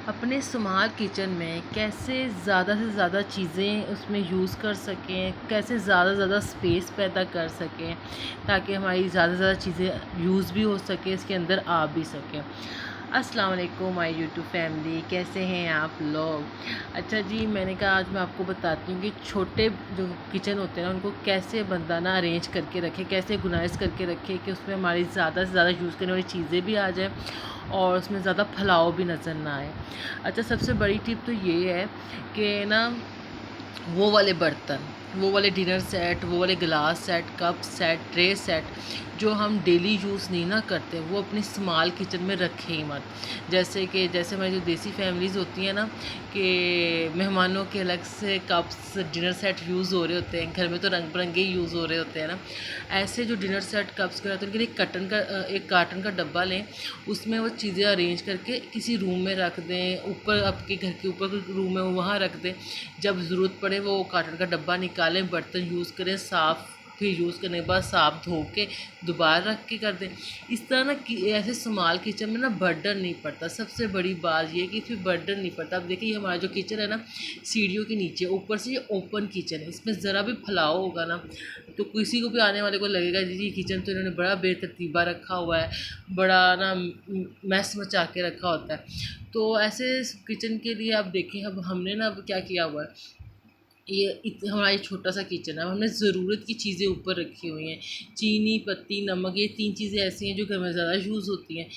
अपने small kitchen में कैसे ज़्यादा से ज़्यादा चीज़ें उसमें यूज़ कर सकें, कैसे ज़्यादा से ज़्यादा स्पेस पैदा कर सकें ताकि हमारी ज़्यादा से ज़्यादा चीज़ें यूज़ भी हो सकें, इसके अंदर आ भी सकें। अस्सलाम वालेकुम माय यूट्यूब फैमिली, कैसे हैं आप लोग। अच्छा जी, मैंने कहा आज मैं आपको बताती हूँ कि छोटे जो किचन होते हैं ना उनको कैसे बंदा ना अरेंज करके रखे, कैसे ऑर्गेनाइज़ करके रखे कि उसमें हमारी ज़्यादा से ज़्यादा यूज़ करने वाली चीज़ें भी आ जाएँ और उसमें ज़्यादा फैलाव भी नज़र ना आए। अच्छा, सबसे बड़ी टिप तो ये है कि ना वो वाले बर्तन, वो वाले डिनर सेट, वो वाले glass set, cup set, tray set जो हम डेली यूज़ नहीं ना करते, वो अपनी स्मॉल किचन में रखें ही मत। जैसे हमारी जो देसी फैमिलीज़ होती हैं ना कि मेहमानों के अलग से कप्स, डिनर सेट यूज़ हो रहे होते हैं, घर में तो रंग बिरंगे ही यूज़ हो रहे होते हैं ना। ऐसे जो डिनर सेट कप्स के रहते हैं उनके लिए एक कार्टन का डब्बा लें, उसमें वो चीज़ें अरेंज करके किसी रूम में रख दें, ऊपर आपके घर के ऊपर कोई रूम है वहाँ रख दें। जब ज़रूरत पड़े वो कार्टन का डब्बा निकालें, बर्तन यूज़ करें, साफ़ फिर यूज़ करने के बाद साफ धो के दोबारा रख के कर दें। इस तरह ना कि ऐसे स्मॉल किचन में ना बर्डन नहीं पड़ता। सबसे बड़ी बात ये है कि फिर बर्डन नहीं पड़ता। अब देखिए हमारा जो किचन है ना सीढ़ियों के नीचे, ऊपर से ये ओपन किचन है, इसमें ज़रा भी फैलाव होगा ना तो किसी को भी आने वाले को लगेगा जी किचन तो इन्होंने बड़ा बेतरतीबा रखा हुआ है, बड़ा ना मैस मचा के रखा होता है। तो ऐसे किचन के लिए आप देखें, अब हमने ना अब क्या किया हुआ है, हमारा ये छोटा सा किचन है, हमने ज़रूरत की चीज़ें ऊपर रखी हुई हैं। चीनी, पत्ती, नमक, ये 3 चीज़ें ऐसी हैं जो घर में ज़्यादा यूज़ होती हैं।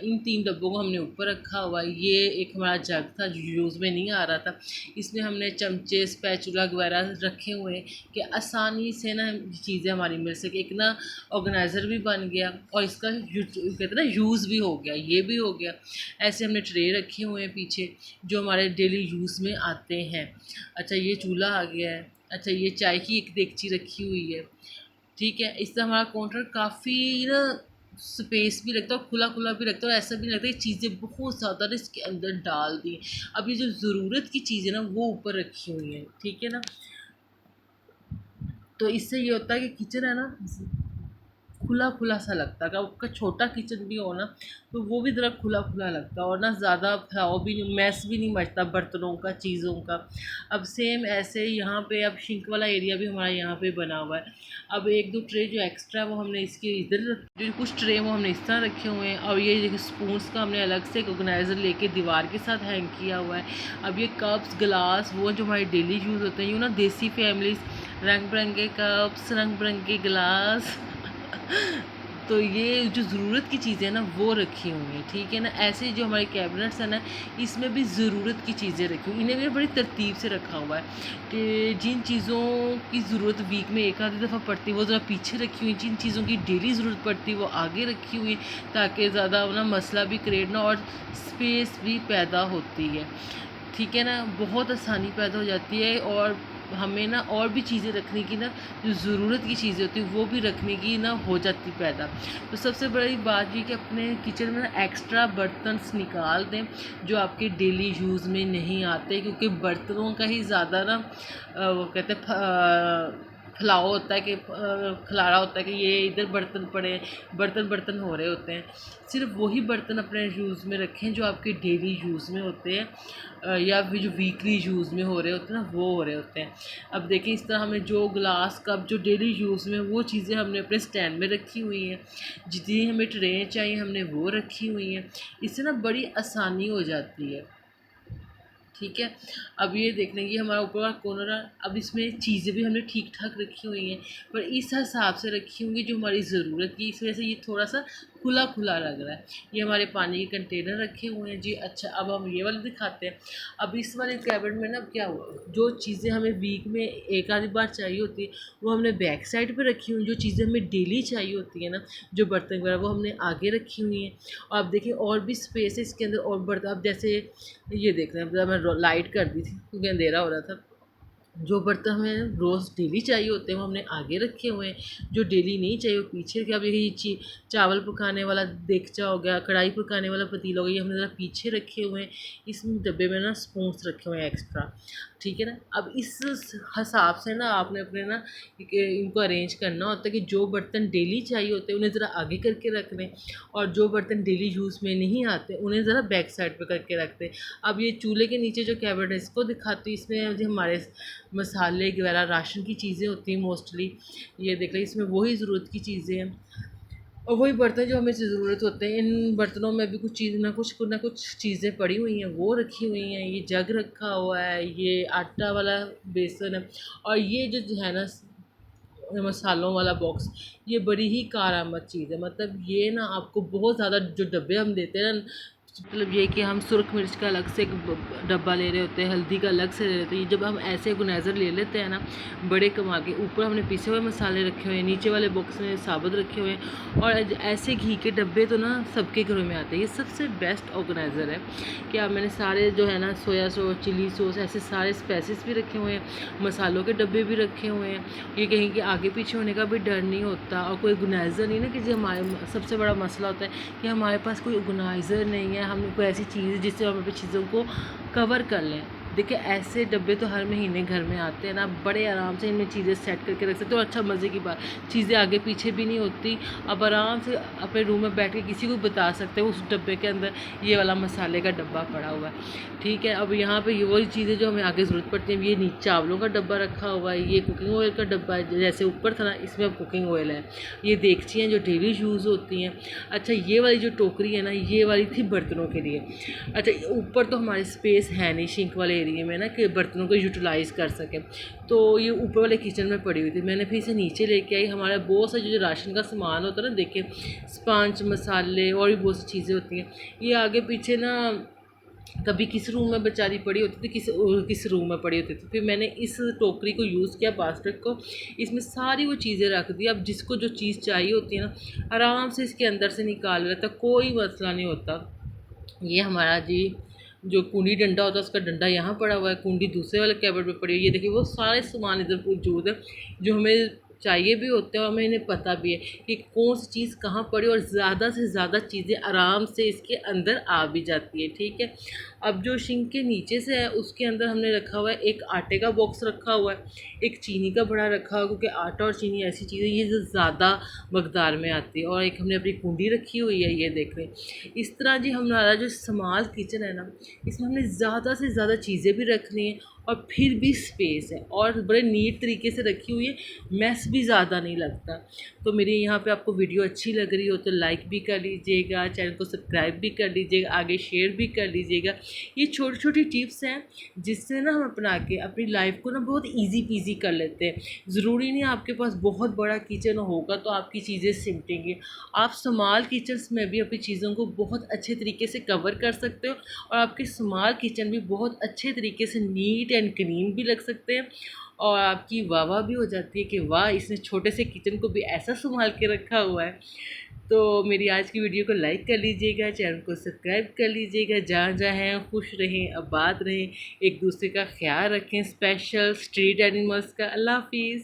इन 3 डब्बों को हमने ऊपर रखा हुआ है। ये एक हमारा जग था जो यूज़ में नहीं आ रहा था, इसमें हमने चमचे, स्पैचुला वगैरह रखे हुए हैं कि आसानी से ना चीज़ें हमारी मिल सके। एक ना ऑर्गेनाइज़र भी बन गया और इसका कहते हैं ना यूज़ भी हो गया, ये भी हो गया। ऐसे हमने ट्रे रखे हुए हैं पीछे जो हमारे डेली यूज़ में आते हैं। अच्छा, ये चूल्हा आ गया है। अच्छा, ये चाय की एक देगची रखी हुई है। ठीक है, इससे हमारा काउंटर काफ़ी ना स्पेस भी लगता है और खुला खुला भी लगता है और ऐसा भी लगता है कि चीज़ें बहुत ज़्यादा ना इसके अंदर डाल दी। अब ये जो ज़रूरत की चीज़ें ना वो ऊपर रखी हुई हैं, ठीक है ना। तो इससे ये होता है कि किचन है ना खुला खुला सा लगता है। अगर आपका छोटा किचन भी हो ना तो वो भी ज़रा खुला खुला लगता है और ना ज़्यादा फैलाव भी नहीं, मैस भी नहीं मचता बर्तनों का, चीज़ों का। अब सेम ऐसे यहाँ पे अब सिंक वाला एरिया भी हमारा यहाँ पे बना हुआ है। अब एक दो ट्रे जो एक्स्ट्रा वो हमने इसके इधर, जो कुछ ट्रे वो हमने इस तरह रखे हुए हैं। और ये देखिए स्पून्स का हमने अलग से एक ऑर्गेनाइज़र लेके दीवार के साथ हैंग किया हुआ है। अब ये कप्स, गिलास वो जो हमारे डेली यूज़ होते हैं, यूँ ना देसी फैमिलीज़ रंग बिरंगे कप्स, रंग बिरंगे गिलास तो ये जो ज़रूरत की चीज़ें हैं ना वो रखी हुई हैं, ठीक है ना। ऐसे जो हमारे कैबिनेट्स हैं ना इसमें भी ज़रूरत की चीज़ें रखी हुई, इन्हें भी बड़ी तरतीब से रखा हुआ है कि जिन चीज़ों की ज़रूरत वीक में एक आधी दफ़ा पड़ती है वो ज़रा पीछे रखी हुई, जिन चीज़ों की डेली ज़रूरत पड़ती है वो आगे रखी हुई ताकि ज़्यादा ना मसला भी क्रिएट ना और स्पेस भी पैदा होती है, ठीक है ना। बहुत आसानी पैदा हो जाती है और हमें ना और भी चीज़ें रखने की ना जो ज़रूरत की चीज़ें होती हैं वो भी रखने की ना हो जाती पैदा। तो सबसे बड़ी बात ये कि अपने किचन में ना एक्स्ट्रा बर्तन निकाल दें जो आपके डेली यूज़ में नहीं आते, क्योंकि बर्तनों का ही ज़्यादा ना वो कहते हैं फैलाव होता है कि खलारा होता है कि ये इधर बर्तन पड़े, बर्तन बर्तन हो रहे होते हैं। सिर्फ वही बर्तन अपने यूज़ में रखें जो आपके डेली यूज़ में होते हैं या फिर जो वीकली यूज़ में हो रहे होते हैं ना वो हो रहे होते हैं। अब देखिए इस तरह हमें जो ग्लास कप जो डेली यूज़ में वो चीज़ें हमने अपने स्टैंड में रखी हुई हैं, जितनी हमें ट्रे चाहिए हमने वो रखी हुई हैं। इससे ना बड़ी आसानी हो जाती है, ठीक है। अब ये देख लें ये हमारा ऊपर का कॉर्नर है। अब इसमें चीज़ें भी हमने ठीक ठाक रखी हुई हैं पर इस हिसाब से रखी होंगी जो हमारी ज़रूरत की, इस वजह से ये थोड़ा सा खुला खुला लग रहा है। ये हमारे पानी के कंटेनर रखे हुए हैं जी। अच्छा, अब हम ये वाले दिखाते हैं। अब इस वाले कैबिनेट में ना क्या हुआ, जो चीज़ें हमें वीक में एक आधी बार चाहिए होती है वो हमने बैक साइड पर रखी हुई, जो चीज़ें हमें डेली चाहिए होती है ना जो बर्तन वगैरह वो हमने आगे रखी हुई हैं। और आप देखिए और भी स्पेस है इसके अंदर और बर्तन। अब जैसे ये देख रहे हैं, मैं लाइट कर दी थी क्योंकि अंधेरा हो रहा था। जो बर्तन हमें रोज़ डेली चाहिए होते हैं वो हमने आगे रखे हुए हैं, जो डेली नहीं चाहिए वो पीछे। क्या अब ये चावल पकाने वाला देगचा हो गया, कढ़ाई पकाने वाला पतीला हो गया, ये हमने ज़रा पीछे रखे हुए हैं। इस डब्बे में ना स्पून्स रखे हुए हैं एक्स्ट्रा, ठीक है ना। अब इस हिसाब से ना आपने अपने ना इनको अरेंज करना होता है कि जो बर्तन डेली चाहिए होते हैं उन्हें ज़रा आगे करके रख दें, और जो बर्तन डेली यूज़ में नहीं आते उन्हें ज़रा बैक साइड पे करके रख दें। अब ये चूल्हे के नीचे जो कैबिनेट है इसको दिखाती हूँ। इसमें जो हमारे मसाले वगैरह राशन की चीज़ें होती हैं मोस्टली, ये देख लें इसमें वही ज़रूरत की चीज़ें हैं और वही बर्तन जो हमें ज़रूरत होते हैं। इन बर्तनों में भी कुछ चीज़ ना कुछ चीज़ें पड़ी हुई हैं, वो रखी हुई हैं। ये जग रखा हुआ है, ये आटा वाला बेसन है, और ये जो है ना मसालों वाला बॉक्स, ये बड़ी ही कारआमद चीज़ है। मतलब ये ना आपको बहुत ज़्यादा, जो डब्बे हम देते हैं ना, मतलब ये कि हम सुरख मिर्च का अलग से एक डब्बा ले रहे होते हैं, हल्दी का अलग से ले लेते हैं। जब हम ऐसे ऑर्गेनाइज़र ले लेते हैं ना बड़े कमा के, ऊपर हमने पिसे हुए मसाले रखे हुए हैं, नीचे वाले बॉक्स में साबुत रखे हुए हैं, और ऐसे घी के डब्बे तो ना सबके घरों में आते हैं। ये सबसे बेस्ट ऑर्गेनाइज़र है कि अब मैंने सारे जो है ना सोया सॉस, चिली सॉस, ऐसे सारे स्पाइसेस भी रखे हुए हैं, मसालों के डब्बे भी रखे हुए हैं। ये कहीं कि आगे पीछे होने का भी डर नहीं होता, और कोई ऑर्गेनाइज़र नहीं ना कि जो हमारे सबसे बड़ा मसला होता है कि हमारे पास कोई ऑर्गेनाइज़र नहीं है, हम कोई ऐसी चीज़ जिससे हम अपनी चीज़ों को कवर कर लें। देखिए ऐसे डब्बे तो हर महीने घर में आते हैं ना, बड़े आराम से इनमें चीज़ें सेट करके रख सकते हो। अच्छा मज़े की बात, चीज़ें आगे पीछे भी नहीं होती। अब आराम से अपने रूम में बैठ के किसी को बता सकते हो उस डब्बे के अंदर ये वाला मसाले का डब्बा पड़ा हुआ है, ठीक है। अब यहाँ पे ये वही चीज़ें जो हमें आगे ज़रूरत पड़ती है, ये नीचे चावलों का डब्बा रखा हुआ है, ये कुकिंग ऑयल का डब्बा है, जैसे ऊपर था ना इसमें अब कुकिंग ऑयल है। ये देगची हैं जो डेली यूज़ होती हैं। अच्छा ये वाली जो टोकरी है ना, ये वाली थी बर्तनों के लिए। अच्छा ऊपर तो हमारी स्पेस है नहीं सिंक वाले एरिए में ना कि बर्तनों को यूटिलाइज़ कर सकें, तो ये ऊपर वाले किचन में पड़ी हुई थी। मैंने फिर इसे नीचे लेके आई। हमारा बहुत सा जो राशन का सामान होता है ना, देखिए स्पंज, मसाले और भी बहुत सी चीज़ें होती हैं, ये आगे पीछे ना कभी किस रूम में बेचारी पड़ी होती थी, किस रूम में पड़ी होती थी। फिर मैंने इस टोकरी को यूज़ किया, बास्केट को, इसमें सारी वो चीज़ें रख दी। अब जिसको जो चीज़ चाहिए होती है ना, आराम से इसके अंदर से निकाल लेता, कोई मसला नहीं होता। ये हमारा जी जो कुंडी डंडा होता है उसका डंडा यहाँ पड़ा हुआ है, कुंडी दूसरे वाले कैबिनेट में पड़ी हुई है। ये देखिए वो सारे सामान इधर मौजूद है जो हमें चाहिए भी होते हैं, और हमें इन्हें पता भी है कि कौन सी चीज़ कहाँ पड़ी, और ज़्यादा से ज़्यादा चीज़ें आराम से इसके अंदर आ भी जाती है, ठीक है। अब जो सिंक के नीचे से है उसके अंदर हमने रखा हुआ है एक आटे का बॉक्स रखा हुआ है, एक चीनी का बड़ा रखा हुआ है, क्योंकि आटा और चीनी ऐसी चीज़ें ये जो ज़्यादा मकदार में आती है, और एक हमने अपनी कुंडी रखी हुई है, ये देख लें। इस तरह जी हमारा जो स्मॉल किचन है ना, इसमें हमने ज़्यादा से ज़्यादा चीज़ें भी रखनी है, और फिर भी स्पेस है, और बड़े नीट तरीके से रखी हुई है, मैस भी ज़्यादा नहीं लगता। तो मेरी यहाँ पे आपको वीडियो अच्छी लग रही हो तो लाइक भी कर लीजिएगा, चैनल को सब्सक्राइब भी कर लीजिएगा, आगे शेयर भी कर लीजिएगा। ये छोटी छोटी टिप्स हैं जिससे ना हम अपना के अपनी लाइफ को ना बहुत ईजी पीजी कर लेते हैं। ज़रूरी नहीं आपके पास बहुत बड़ा किचन होगा तो आपकी चीज़ें सिमटेंगी। आप स्मॉल किचन्स में भी अपनी चीज़ों को बहुत अच्छे तरीके से कवर कर सकते हो, और आपके स्मॉल किचन भी बहुत अच्छे तरीके से नीट एंड क्लीन भी लग सकते हैं, और आपकी वाह भी हो जाती है कि वाह इसने छोटे से किचन को भी ऐसा संभाल के रखा हुआ है। तो मेरी आज की वीडियो को लाइक कर लीजिएगा, चैनल को सब्सक्राइब कर लीजिएगा। जहाँ जहाँ हैं खुश रहें, आबाद रहें, एक दूसरे का ख्याल रखें, स्पेशल स्ट्रीट एनिमल्स का। अल्लाह हाफिज़।